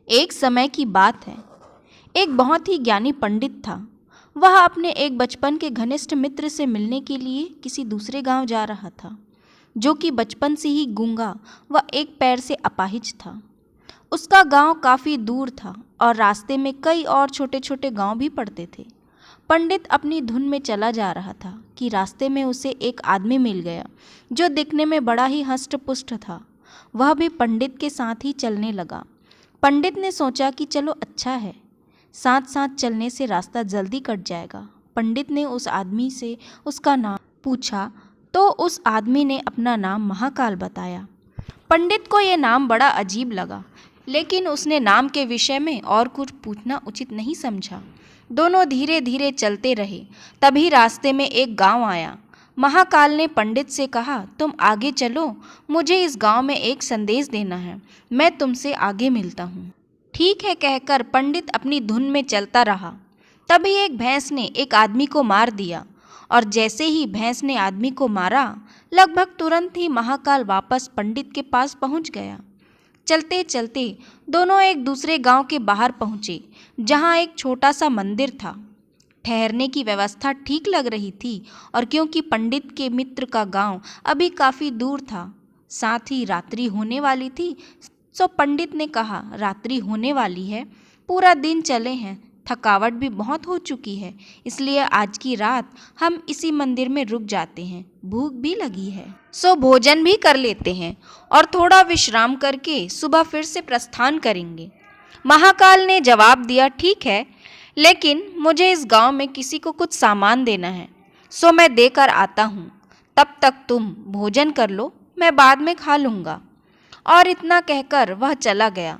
एक समय की बात है। एक बहुत ही ज्ञानी पंडित था। वह अपने एक बचपन के घनिष्ठ मित्र से मिलने के लिए किसी दूसरे गांव जा रहा था, जो कि बचपन से ही गूंगा व एक पैर से अपाहिज था। उसका गांव काफ़ी दूर था और रास्ते में कई और छोटे छोटे गांव भी पड़ते थे। पंडित अपनी धुन में चला जा रहा था कि रास्ते में उसे एक आदमी मिल गया, जो दिखने में बड़ा ही हष्ट-पुष्ट था। वह भी पंडित के साथ ही चलने लगा। पंडित ने सोचा कि चलो अच्छा है, साथ साथ चलने से रास्ता जल्दी कट जाएगा। पंडित ने उस आदमी से उसका नाम पूछा तो उस आदमी ने अपना नाम महाकाल बताया। पंडित को यह नाम बड़ा अजीब लगा, लेकिन उसने नाम के विषय में और कुछ पूछना उचित नहीं समझा। दोनों धीरे धीरे चलते रहे। तभी रास्ते में एक गांव आया। महाकाल ने पंडित से कहा, तुम आगे चलो, मुझे इस गांव में एक संदेश देना है। मैं तुमसे आगे मिलता हूँ। ठीक है कहकर पंडित अपनी धुन में चलता रहा। तभी एक भैंस ने एक आदमी को मार दिया, और जैसे ही भैंस ने आदमी को मारा, लगभग तुरंत ही महाकाल वापस पंडित के पास पहुँच गया। चलते चलते दोनों एक दूसरे गांव के बाहर पहुँचे, जहां एक छोटा सा मंदिर था। ठहरने की व्यवस्था ठीक लग रही थी, और क्योंकि पंडित के मित्र का गांव अभी काफ़ी दूर था, साथ ही रात्रि होने वाली थी, सो पंडित ने कहा, रात्रि होने वाली है, पूरा दिन चले हैं, थकावट भी बहुत हो चुकी है, इसलिए आज की रात हम इसी मंदिर में रुक जाते हैं। भूख भी लगी है, सो भोजन भी कर लेते हैं और थोड़ा विश्राम करके सुबह फिर से प्रस्थान करेंगे। महाकाल ने जवाब दिया, ठीक है, लेकिन मुझे इस गांव में किसी को कुछ सामान देना है, सो मैं देकर आता हूँ। तब तक तुम भोजन कर लो, मैं बाद में खा लूँगा। और इतना कहकर वह चला गया।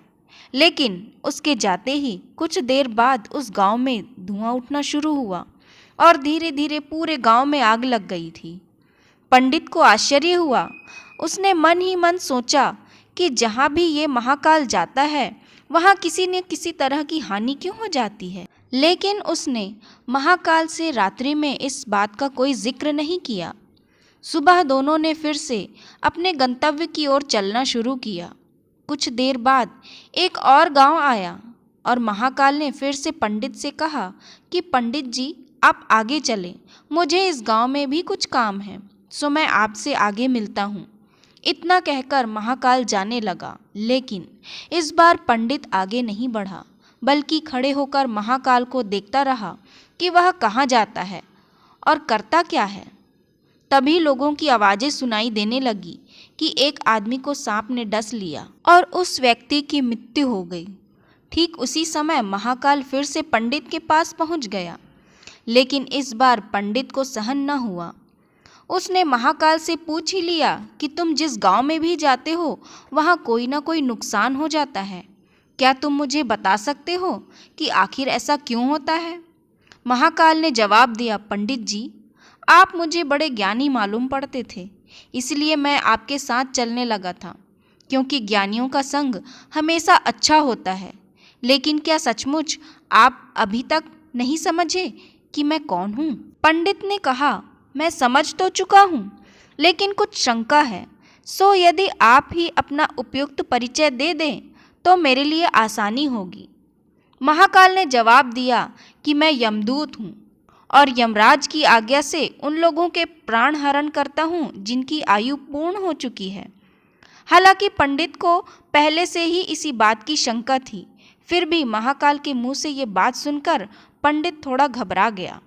लेकिन उसके जाते ही कुछ देर बाद उस गांव में धुआं उठना शुरू हुआ और धीरे धीरे पूरे गांव में आग लग गई थी। पंडित को आश्चर्य हुआ। उसने मन ही मन सोचा कि जहाँ भी ये महाकाल जाता है, वहाँ किसी न किसी तरह की हानि क्यों हो जाती है। लेकिन उसने महाकाल से रात्रि में इस बात का कोई जिक्र नहीं किया। सुबह दोनों ने फिर से अपने गंतव्य की ओर चलना शुरू किया। कुछ देर बाद एक और गांव आया और महाकाल ने फिर से पंडित से कहा कि पंडित जी, आप आगे चलें, मुझे इस गांव में भी कुछ काम है, सो मैं आपसे आगे मिलता हूँ। इतना कहकर महाकाल जाने लगा। लेकिन इस बार पंडित आगे नहीं बढ़ा, बल्कि खड़े होकर महाकाल को देखता रहा कि वह कहाँ जाता है और करता क्या है। तभी लोगों की आवाज़ें सुनाई देने लगी कि एक आदमी को सांप ने डस लिया और उस व्यक्ति की मृत्यु हो गई। ठीक उसी समय महाकाल फिर से पंडित के पास पहुंच गया, लेकिन इस बार पंडित को सहन न हुआ। उसने महाकाल से पूछ ही लिया कि तुम जिस गांव में भी जाते हो, वहां कोई ना कोई नुकसान हो जाता है। क्या तुम मुझे बता सकते हो कि आखिर ऐसा क्यों होता है? महाकाल ने जवाब दिया, पंडित जी, आप मुझे बड़े ज्ञानी मालूम पड़ते थे, इसलिए मैं आपके साथ चलने लगा था, क्योंकि ज्ञानियों का संग हमेशा अच्छा होता है। लेकिन क्या सचमुच आप अभी तक नहीं समझे कि मैं कौन हूँ? पंडित ने कहा, मैं समझ तो चुका हूँ, लेकिन कुछ शंका है, सो यदि आप ही अपना उपयुक्त परिचय दे दें तो मेरे लिए आसानी होगी। महाकाल ने जवाब दिया कि मैं यमदूत हूँ और यमराज की आज्ञा से उन लोगों के प्राण हरण करता हूँ जिनकी आयु पूर्ण हो चुकी है। हालांकि पंडित को पहले से ही इसी बात की शंका थी, फिर भी महाकाल के मुंह से ये बात सुनकर पंडित थोड़ा घबरा गया।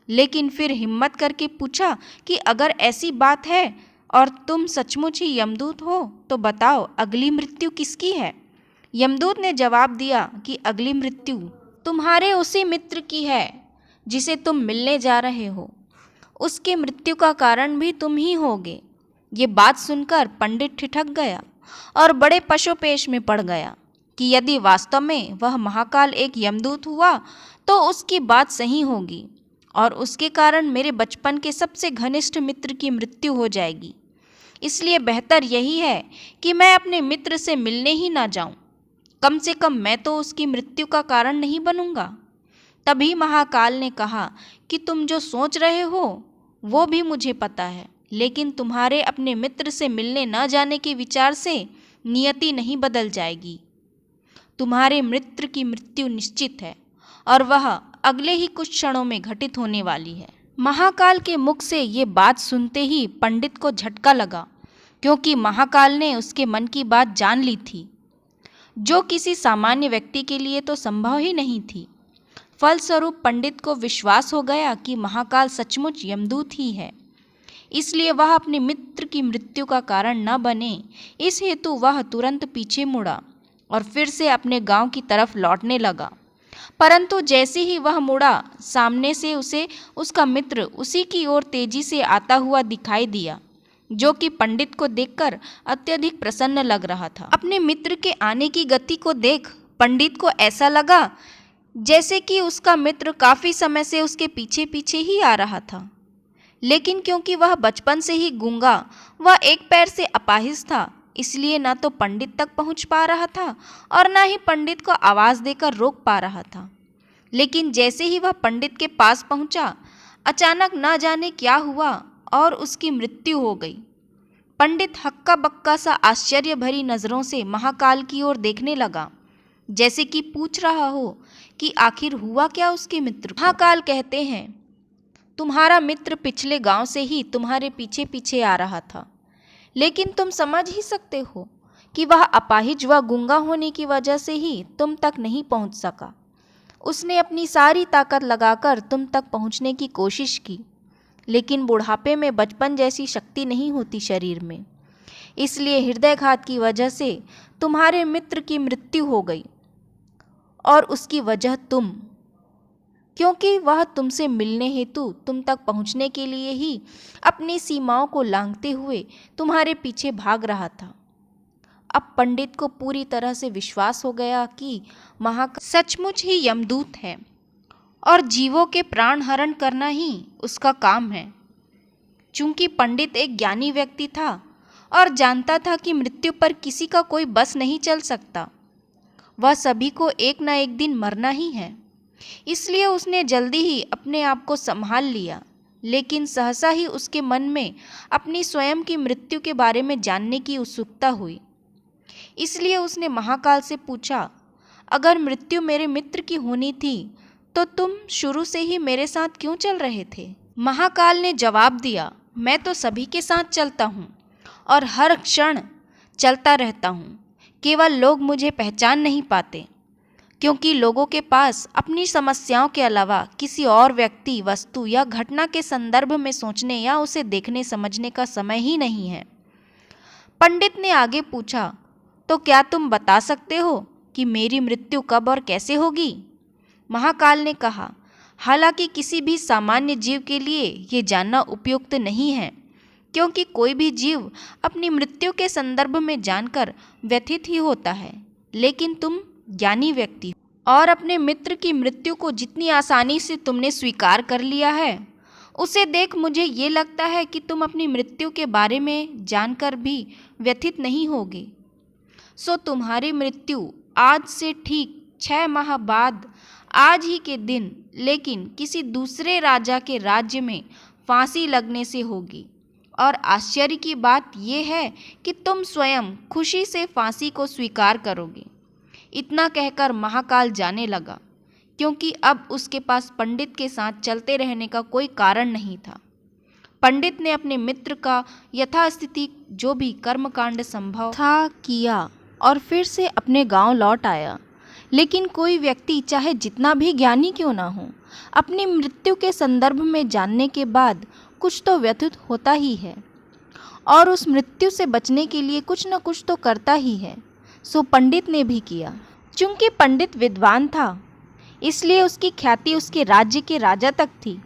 लेकिन फिर हिम्मत करके पूछा कि अगर ऐसी बात है और तुम सचमुच ही यमदूत हो, तो बताओ अगली मृत्यु किसकी है? यमदूत ने जवाब दिया कि अगली मृत्यु तुम्हारे उसी मित्र की है जिसे तुम मिलने जा रहे हो। उसकी मृत्यु का कारण भी तुम ही होगे। ये बात सुनकर पंडित ठिठक गया और बड़े पशोपेश में पड़ गया कि यदि वास्तव में वह महाकाल एक यमदूत हुआ तो उसकी बात सही होगी और उसके कारण मेरे बचपन के सबसे घनिष्ठ मित्र की मृत्यु हो जाएगी। इसलिए बेहतर यही है कि मैं अपने मित्र से मिलने ही ना जाऊं। कम से कम मैं तो उसकी मृत्यु का कारण नहीं बनूंगा। तभी महाकाल ने कहा कि तुम जो सोच रहे हो वो भी मुझे पता है, लेकिन तुम्हारे अपने मित्र से मिलने न जाने के विचार से नियति नहीं बदल जाएगी। तुम्हारे मित्र की मृत्यु निश्चित है और वह अगले ही कुछ क्षणों में घटित होने वाली है। महाकाल के मुख से ये बात सुनते ही पंडित को झटका लगा, क्योंकि महाकाल ने उसके मन की बात जान ली थी, जो किसी सामान्य व्यक्ति के लिए तो संभव ही नहीं थी। फलस्वरूप पंडित को विश्वास हो गया कि महाकाल सचमुच यमदूत ही है। इसलिए वह अपने मित्र की मृत्यु का कारण न बने, इस हेतु वह तुरंत पीछे मुड़ा और फिर से अपने गांव की तरफ लौटने लगा। परंतु जैसे ही वह मुड़ा, सामने से उसे उसका मित्र उसी की ओर तेजी से आता हुआ दिखाई दिया, जो कि पंडित को देखकर अत्यधिक प्रसन्न लग रहा था। अपने मित्र के आने की गति को देख पंडित को ऐसा लगा जैसे कि उसका मित्र काफ़ी समय से उसके पीछे पीछे ही आ रहा था। लेकिन क्योंकि वह बचपन से ही गूंगा व एक पैर से अपाहिज था, इसलिए न तो पंडित तक पहुंच पा रहा था और न ही पंडित को आवाज़ देकर रोक पा रहा था। लेकिन जैसे ही वह पंडित के पास पहुंचा, अचानक न जाने क्या हुआ और उसकी मृत्यु हो गई। पंडित हक्का बक्का सा आश्चर्य भरी नज़रों से महाकाल की ओर देखने लगा, जैसे कि पूछ रहा हो कि आखिर हुआ क्या उसके मित्र को। महाकाल कहते हैं, तुम्हारा मित्र पिछले गांव से ही तुम्हारे पीछे पीछे आ रहा था, लेकिन तुम समझ ही सकते हो कि वह अपाहिज व गूंगा होने की वजह से ही तुम तक नहीं पहुंच सका। उसने अपनी सारी ताकत लगाकर तुम तक पहुंचने की कोशिश की, लेकिन बुढ़ापे में बचपन जैसी शक्ति नहीं होती शरीर में। इसलिए हृदयघात की वजह से तुम्हारे मित्र की मृत्यु हो गई और उसकी वजह तुम, क्योंकि वह तुमसे मिलने हेतु तुम तक पहुंचने के लिए ही अपनी सीमाओं को लांघते हुए तुम्हारे पीछे भाग रहा था। अब पंडित को पूरी तरह से विश्वास हो गया कि महाकाल सचमुच ही यमदूत है और जीवों के प्राण हरण करना ही उसका काम है। चूंकि पंडित एक ज्ञानी व्यक्ति था और जानता था कि मृत्यु पर किसी का कोई बस नहीं चल सकता, वह सभी को एक न एक दिन मरना ही है, इसलिए उसने जल्दी ही अपने आप को संभाल लिया। लेकिन सहसा ही उसके मन में अपनी स्वयं की मृत्यु के बारे में जानने की उत्सुकता हुई। इसलिए उसने महाकाल से पूछा, अगर मृत्यु मेरे मित्र की होनी थी तो तुम शुरू से ही मेरे साथ क्यों चल रहे थे? महाकाल ने जवाब दिया, मैं तो सभी के साथ चलता हूँ और हर क्षण चलता रहता हूँ, केवल लोग मुझे पहचान नहीं पाते, क्योंकि लोगों के पास अपनी समस्याओं के अलावा किसी और व्यक्ति, वस्तु या घटना के संदर्भ में सोचने या उसे देखने समझने का समय ही नहीं है। पंडित ने आगे पूछा, तो क्या तुम बता सकते हो कि मेरी मृत्यु कब और कैसे होगी? महाकाल ने कहा, हालांकि किसी भी सामान्य जीव के लिए ये जानना उपयुक्त नहीं है, क्योंकि कोई भी जीव अपनी मृत्यु के संदर्भ में जानकर व्यथित ही होता है। लेकिन तुम ज्ञानी व्यक्ति हो और अपने मित्र की मृत्यु को जितनी आसानी से तुमने स्वीकार कर लिया है, उसे देख मुझे ये लगता है कि तुम अपनी मृत्यु के बारे में जानकर भी व्यथित नहीं होगे। सो तुम्हारी मृत्यु आज से ठीक 6 माह बाद आज ही के दिन, लेकिन किसी दूसरे राजा के राज्य में फांसी लगने से होगी। और आश्चर्य की बात यह है कि तुम स्वयं खुशी से फांसी को स्वीकार करोगे। इतना कहकर महाकाल जाने लगा, क्योंकि अब उसके पास पंडित के साथ चलते रहने का कोई कारण नहीं था। पंडित ने अपने मित्र का यथास्थिति जो भी कर्मकांड संभव था किया और फिर से अपने गांव लौट आया। लेकिन कोई व्यक्ति चाहे जितना भी ज्ञानी क्यों ना हो, अपनी मृत्यु के संदर्भ में जानने के बाद कुछ तो व्यथित होता ही है और उस मृत्यु से बचने के लिए कुछ न कुछ तो करता ही है। सो पंडित ने भी किया। चूंकि पंडित विद्वान था, इसलिए उसकी ख्याति उसके राज्य के राजा तक थी।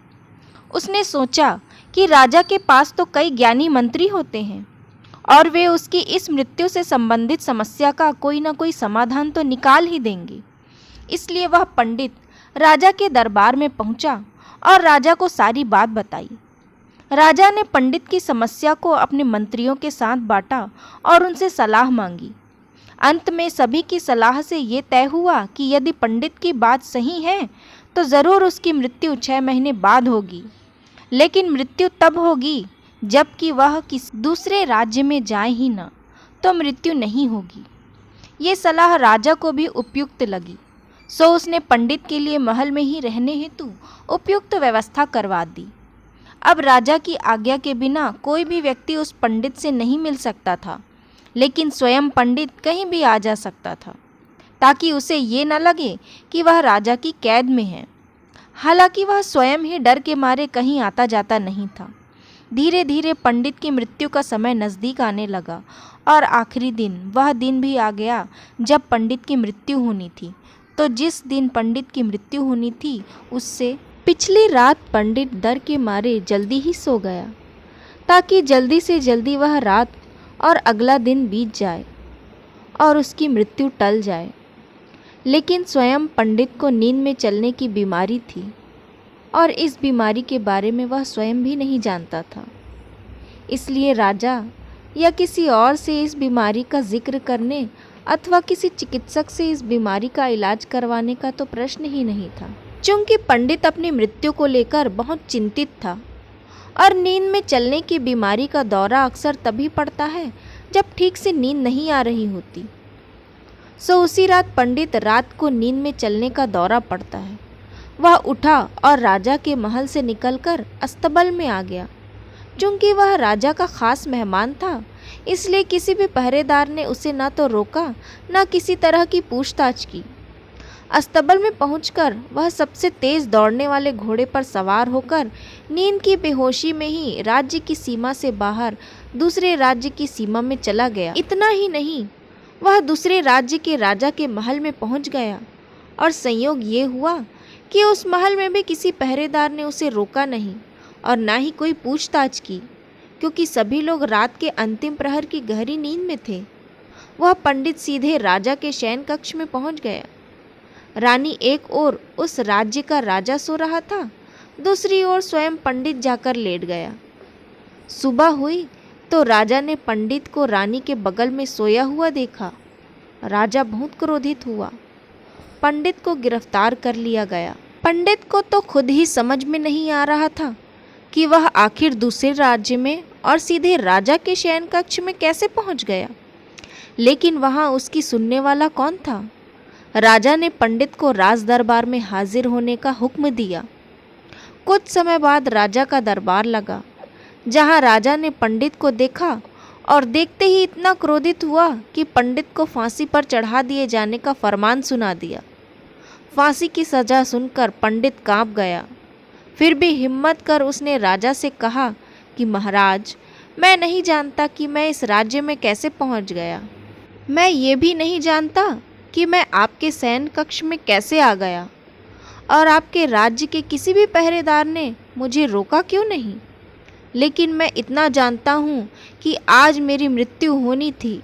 उसने सोचा कि राजा के पास तो कई ज्ञानी मंत्री होते हैं और वे उसकी इस मृत्यु से संबंधित समस्या का कोई ना कोई समाधान तो निकाल ही देंगे। इसलिए वह पंडित राजा के दरबार में पहुंचा और राजा को सारी बात बताई। राजा ने पंडित की समस्या को अपने मंत्रियों के साथ बांटा और उनसे सलाह मांगी। अंत में सभी की सलाह से ये तय हुआ कि यदि पंडित की बात सही है तो ज़रूर उसकी मृत्यु 6 महीने बाद होगी, लेकिन मृत्यु तब होगी जबकि वह किसी दूसरे राज्य में जाए ही ना, तो मृत्यु नहीं होगी। ये सलाह राजा को भी उपयुक्त लगी, सो उसने पंडित के लिए महल में ही रहने हेतु उपयुक्त व्यवस्था करवा दी। अब राजा की आज्ञा के बिना कोई भी व्यक्ति उस पंडित से नहीं मिल सकता था, लेकिन स्वयं पंडित कहीं भी आ जा सकता था, ताकि उसे ये न लगे कि वह राजा की कैद में है। हालांकि वह स्वयं ही डर के मारे कहीं आता जाता नहीं था। धीरे धीरे पंडित की मृत्यु का समय नज़दीक आने लगा और आखिरी दिन, वह दिन भी आ गया जब पंडित की मृत्यु होनी थी। तो जिस दिन पंडित की मृत्यु होनी थी, उससे पिछली रात पंडित डर के मारे जल्दी ही सो गया, ताकि जल्दी से जल्दी वह रात और अगला दिन बीत जाए और उसकी मृत्यु टल जाए। लेकिन स्वयं पंडित को नींद में चलने की बीमारी थी और इस बीमारी के बारे में वह स्वयं भी नहीं जानता था। इसलिए राजा या किसी और से इस बीमारी का जिक्र करने अथवा किसी चिकित्सक से इस बीमारी का इलाज करवाने का तो प्रश्न ही नहीं था। चूंकि पंडित अपनी मृत्यु को लेकर बहुत चिंतित था और नींद में चलने की बीमारी का दौरा अक्सर तभी पड़ता है जब ठीक से नींद नहीं आ रही होती। सो उसी रात पंडित रात को नींद में चलने का दौरा पड़ता है। वह उठा और राजा के महल से निकलकर अस्तबल में आ गया। चूंकि वह राजा का खास मेहमान था, इसलिए किसी भी पहरेदार ने उसे न तो रोका न किसी तरह की पूछताछ की। अस्तबल में पहुंचकर वह सबसे तेज दौड़ने वाले घोड़े पर सवार होकर नींद की बेहोशी में ही राज्य की सीमा से बाहर दूसरे राज्य की सीमा में चला गया। इतना ही नहीं, वह दूसरे राज्य के राजा के महल में पहुंच गया और संयोग ये हुआ कि उस महल में भी किसी पहरेदार ने उसे रोका नहीं और ना ही कोई पूछताछ की, क्योंकि सभी लोग रात के अंतिम प्रहर की गहरी नींद में थे। वह पंडित सीधे राजा के शयन कक्ष में पहुंच गया। रानी एक ओर उस राज्य का राजा सो रहा था, दूसरी ओर स्वयं पंडित जाकर लेट गया। सुबह हुई तो राजा ने पंडित को रानी के बगल में सोया हुआ देखा। राजा बहुत क्रोधित हुआ। पंडित को गिरफ्तार कर लिया गया। पंडित को तो खुद ही समझ में नहीं आ रहा था कि वह आखिर दूसरे राज्य में और सीधे राजा के शयन कक्ष में कैसे पहुंच गया। लेकिन वहां उसकी सुनने वाला कौन था? राजा ने पंडित को राज दरबार में हाजिर होने का हुक्म दिया। कुछ समय बाद राजा का दरबार लगा, जहां राजा ने पंडित को देखा और देखते ही इतना क्रोधित हुआ कि पंडित को फांसी पर चढ़ा दिए जाने का फरमान सुना दिया। फांसी की सज़ा सुनकर पंडित कांप गया। फिर भी हिम्मत कर उसने राजा से कहा कि महाराज, मैं नहीं जानता कि मैं इस राज्य में कैसे पहुंच गया। मैं ये भी नहीं जानता कि मैं आपके शयन कक्ष में कैसे आ गया और आपके राज्य के किसी भी पहरेदार ने मुझे रोका क्यों नहीं। लेकिन मैं इतना जानता हूँ कि आज मेरी मृत्यु होनी थी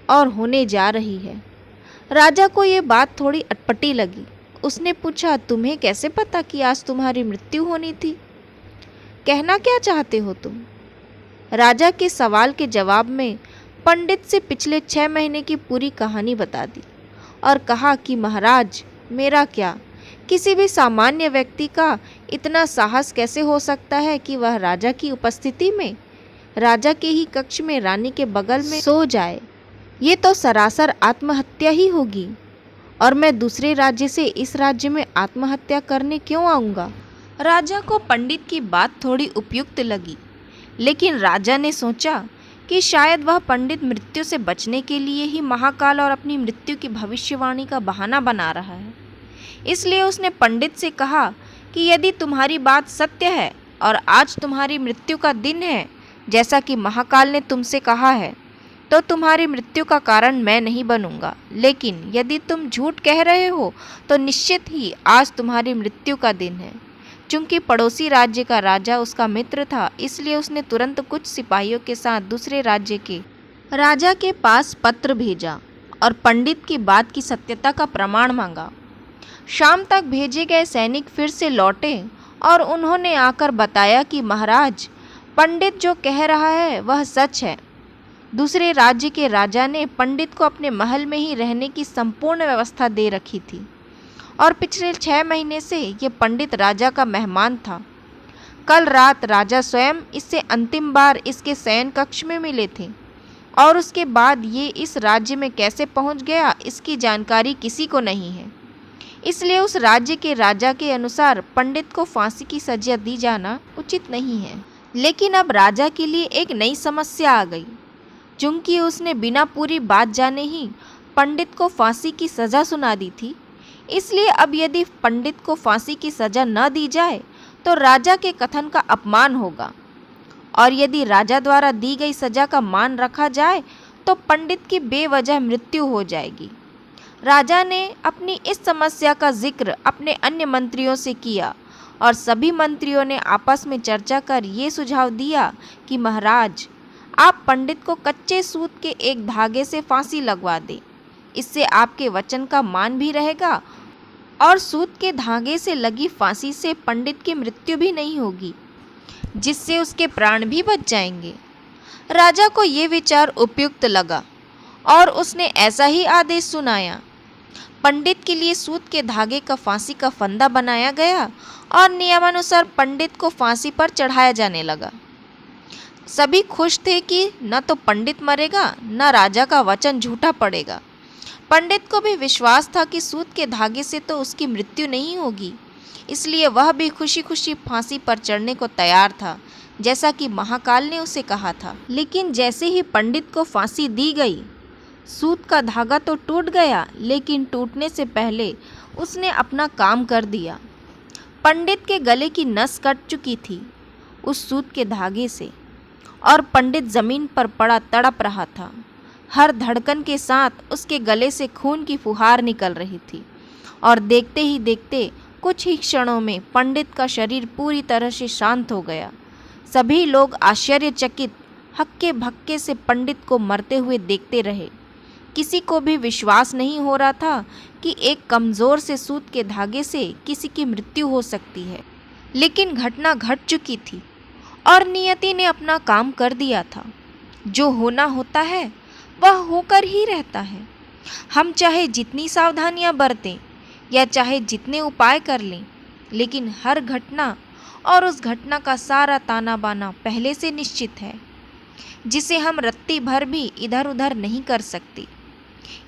और होने जा रही है। राजा को ये बात थोड़ी अटपटी लगी। उसने पूछा, तुम्हें कैसे पता कि आज तुम्हारी मृत्यु होनी थी? कहना क्या चाहते हो तुम? राजा के सवाल के जवाब में पंडित से पिछले 6 महीने की पूरी कहानी बता दी और कहा कि महाराज, मेरा क्या, किसी भी सामान्य व्यक्ति का इतना साहस कैसे हो सकता है कि वह राजा की उपस्थिति में राजा के ही कक्ष में रानी के बगल में सो जाए। ये तो सरासर आत्महत्या ही होगी और मैं दूसरे राज्य से इस राज्य में आत्महत्या करने क्यों आऊँगा। राजा को पंडित की बात थोड़ी उपयुक्त लगी, लेकिन राजा ने सोचा कि शायद वह पंडित मृत्यु से बचने के लिए ही महाकाल और अपनी मृत्यु की भविष्यवाणी का बहाना बना रहा है। इसलिए उसने पंडित से कहा कि यदि तुम्हारी बात सत्य है और आज तुम्हारी मृत्यु का दिन है, जैसा कि महाकाल ने तुमसे कहा है, तो तुम्हारी मृत्यु का कारण मैं नहीं बनूंगा। लेकिन यदि तुम झूठ कह रहे हो तो निश्चित ही आज तुम्हारी मृत्यु का दिन है। चूंकि पड़ोसी राज्य का राजा उसका मित्र था, इसलिए उसने तुरंत कुछ सिपाहियों के साथ दूसरे राज्य के राजा के पास पत्र भेजा और पंडित की बात की सत्यता का प्रमाण मांगा। शाम तक भेजे गए सैनिक फिर से लौटे और उन्होंने आकर बताया कि महाराज, पंडित जो कह रहा है वह सच है। दूसरे राज्य के राजा ने पंडित को अपने महल में ही रहने की संपूर्ण व्यवस्था दे रखी थी और पिछले 6 महीने से ये पंडित राजा का मेहमान था। कल रात राजा स्वयं इससे अंतिम बार इसके शयन कक्ष में मिले थे। और उसके बाद ये इस राज्य में कैसे पहुंच गया इसकी जानकारी किसी को नहीं है। इसलिए उस राज्य के राजा के अनुसार पंडित को फांसी की सजा दी जाना उचित नहीं है। लेकिन अब राजा के लिए एक नई समस्या आ गई। चूंकि उसने बिना पूरी बात जाने ही पंडित को फांसी की सजा सुना दी थी, इसलिए अब यदि पंडित को फांसी की सजा न दी जाए तो राजा के कथन का अपमान होगा, और यदि राजा द्वारा दी गई सजा का मान रखा जाए तो पंडित की बेवजह मृत्यु हो जाएगी। राजा ने अपनी इस समस्या का जिक्र अपने अन्य मंत्रियों से किया और सभी मंत्रियों ने आपस में चर्चा कर ये सुझाव दिया कि महाराज, आप पंडित को कच्चे सूत के एक धागे से फांसी लगवा दें। इससे आपके वचन का मान भी रहेगा और सूत के धागे से लगी फांसी से पंडित की मृत्यु भी नहीं होगी, जिससे उसके प्राण भी बच जाएंगे। राजा को ये विचार उपयुक्त लगा और उसने ऐसा ही आदेश सुनाया। पंडित के लिए सूत के धागे का फांसी का फंदा बनाया गया और नियमानुसार पंडित को फांसी पर चढ़ाया जाने लगा। सभी खुश थे कि न तो पंडित मरेगा न राजा का वचन झूठा पड़ेगा। पंडित को भी विश्वास था कि सूत के धागे से तो उसकी मृत्यु नहीं होगी, इसलिए वह भी खुशी खुशी फांसी पर चढ़ने को तैयार था, जैसा कि महाकाल ने उसे कहा था। लेकिन जैसे ही पंडित को फांसी दी गई, सूत का धागा तो टूट गया, लेकिन टूटने से पहले उसने अपना काम कर दिया। पंडित के गले की नस कट चुकी थी उस सूत के धागे से, और पंडित जमीन पर पड़ा तड़प रहा था। हर धड़कन के साथ उसके गले से खून की फुहार निकल रही थी, और देखते ही देखते कुछ ही क्षणों में पंडित का शरीर पूरी तरह से शांत हो गया। सभी लोग आश्चर्यचकित हक्के भक्के से पंडित को मरते हुए देखते रहे। किसी को भी विश्वास नहीं हो रहा था कि एक कमज़ोर से सूत के धागे से किसी की मृत्यु हो सकती है। लेकिन घटना घट चुकी थी और नियति ने अपना काम कर दिया था। जो होना होता है वह होकर ही रहता है। हम चाहे जितनी सावधानियां बरतें या चाहे जितने उपाय कर लें, लेकिन हर घटना और उस घटना का सारा ताना बाना पहले से निश्चित है, जिसे हम रत्ती भर भी इधर उधर नहीं कर सकते।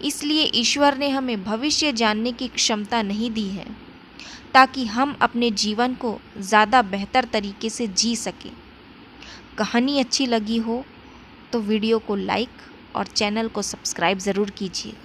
इसलिए ईश्वर ने हमें भविष्य जानने की क्षमता नहीं दी है, ताकि हम अपने जीवन को ज़्यादा बेहतर तरीके से जी सकें। कहानी अच्छी लगी हो तो वीडियो को लाइक और चैनल को सब्सक्राइब ज़रूर कीजिएगा।